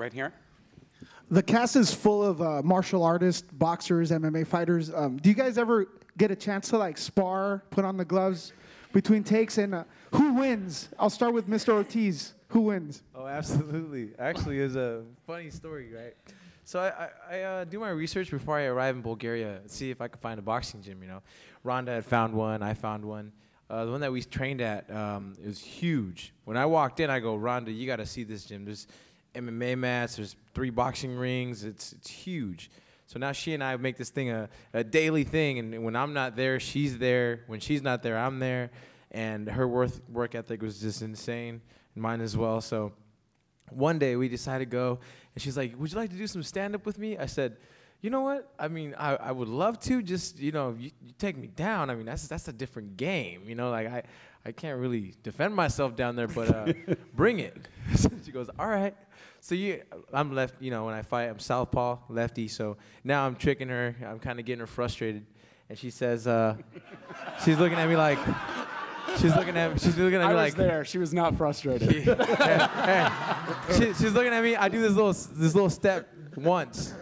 right here. The cast is full of martial artists, boxers, MMA fighters. Do you guys ever get a chance to like spar, put on the gloves between takes, and who wins? I'll start with Mr. Ortiz. Who wins? Oh, absolutely. Actually, it's a funny story, right? So I do my research before I arrive in Bulgaria, see if I could find a boxing gym, you know. Rhonda had found one, I found one. The one that we trained at, it was huge. When I walked in, I go, Rhonda, you got to see this gym. There's MMA mats, there's 3 boxing rings, it's huge. So now she and I make this thing a daily thing, and when I'm not there, she's there. When she's not there, I'm there. And her work ethic was just insane, and mine as well. So one day we decided to go, and she's like, would you like to do some stand-up with me? I said, you know what? I mean, I would love to. Just, you know, you take me down. I mean, that's a different game. You know, like I can't really defend myself down there, but bring it. She goes, all right. So I'm left, you know, when I fight, I'm southpaw, lefty. So now I'm tricking her. I'm kind of getting her frustrated. And she says, she's looking at me like, she's looking at me I like. was there. She was not frustrated. She's looking at me. I do this little step once.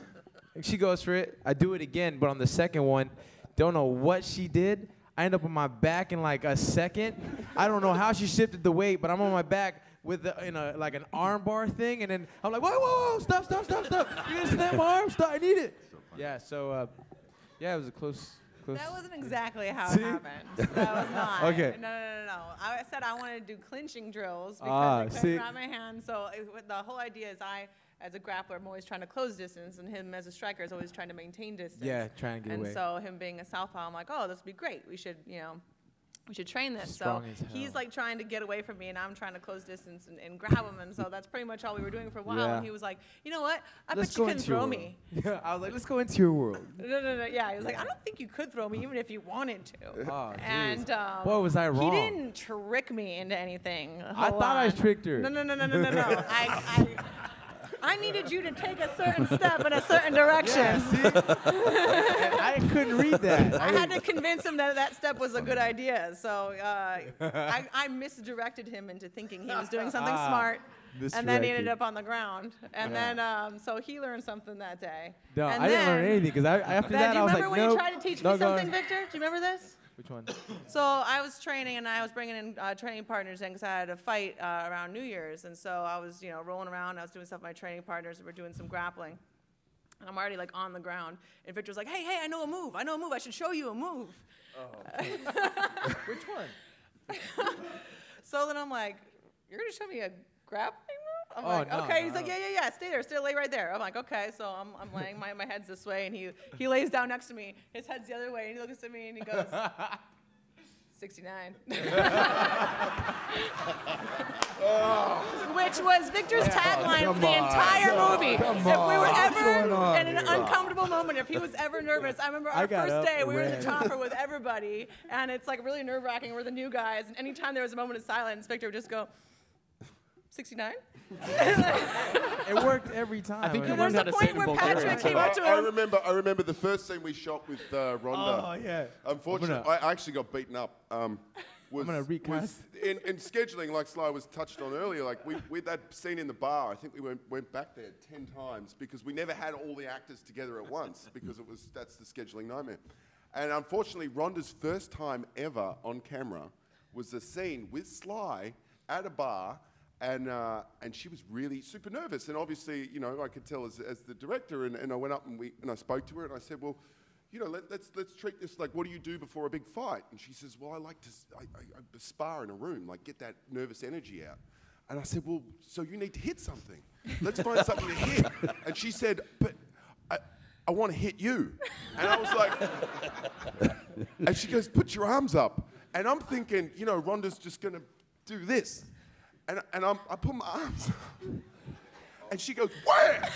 She goes for it. I do it again, but on the second one, don't know what she did. I end up on my back in like a second. I don't know how she shifted the weight, but I'm on my back with like an arm bar thing, and then I'm like, whoa, stop. You gonna snap my arm? Stop, I need it. Yeah, so, yeah, it was a close. That wasn't exactly how it happened. That was not. Okay. No. I said I wanted to do clinching drills because I couldn't grab my hand. So the whole idea is as a grappler, I'm always trying to close distance, and him as a striker is always trying to maintain distance. Yeah, trying to get away. And so him being a southpaw, I'm like, oh, this would be great. We should train this. Strong So as hell. he's like trying to get away from me, and I'm trying to close distance and grab him. And so that's pretty much all we were doing for a while. Yeah. And he was like, you know what? I Let's bet you go can into your throw world. me. Yeah, I was like, let's go into your world. No. Yeah, he was like, I don't think you could throw me even if you wanted to. Oh, and what was I wrong? He didn't trick me into anything. I thought I tricked her. No. I needed you to take a certain step in a certain direction. Yeah, see? I couldn't read that. I had to convince him that step was a good idea. So I misdirected him into thinking he was doing something smart. And then he ended up on the ground. And then, so he learned something that day. No, and I didn't learn anything, because after that, I was like, do you remember nope. when you tried to teach me something, Victor? Do you remember this? Which one? So I was training, and I was bringing in training partners in because I had a fight around New Year's. And so I was, rolling around. I was doing stuff with my training partners. We were doing some grappling. And I'm already, like, on the ground. And Victor's like, hey, I know a move. I should show you a move. Oh. Which one? So then I'm like, you're going to show me a grappling move? I'm like, no, okay. no, He's like, yeah, stay there, lay right there. I'm like, okay. So I'm laying, my head's this way, and he lays down next to me. His head's the other way, and he looks at me, and he goes, 69. Which was Victor's tagline for the entire movie. If we were ever in an uncomfortable moment, if he was ever nervous, I remember our first day, we were in the chopper with everybody, and it's like really nerve-wracking. We're the new guys, and anytime there was a moment of silence, Victor would just go, 69? It worked every time. I think you And learned there's how a to say point it in where Bulgarian. Patrick came up to him. I remember the first scene we shot with Rhonda. Oh, yeah. Unfortunately, I actually got beaten up. Was, I'm gonna recast. was in scheduling, like Sly was touched on earlier, like we that scene in the bar, I think we went back there 10 times because we never had all the actors together at once because that's the scheduling nightmare. And unfortunately, Rhonda's first time ever on camera was a scene with Sly at a bar, and she was really super nervous. And obviously, I could tell as the director, and I went up and I spoke to her and I said, well, let's treat this like, what do you do before a big fight? And she says, well, I spar in a room, like get that nervous energy out. And I said, well, so you need to hit something. Let's find something to hit. And she said, but I want to hit you. And I was like, and she goes, put your arms up. And I'm thinking, Rhonda's just going to do this. And I put my arms up. And she goes, where?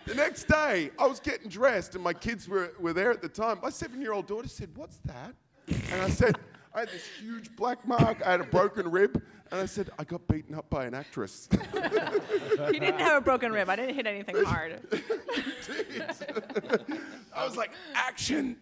The next day, I was getting dressed, and my kids were there at the time. My 7-year-old daughter said, what's that? And I said, I had this huge black mark, I had a broken rib, and I said, I got beaten up by an actress. He didn't have a broken rib. I didn't hit anything hard. I was like, action.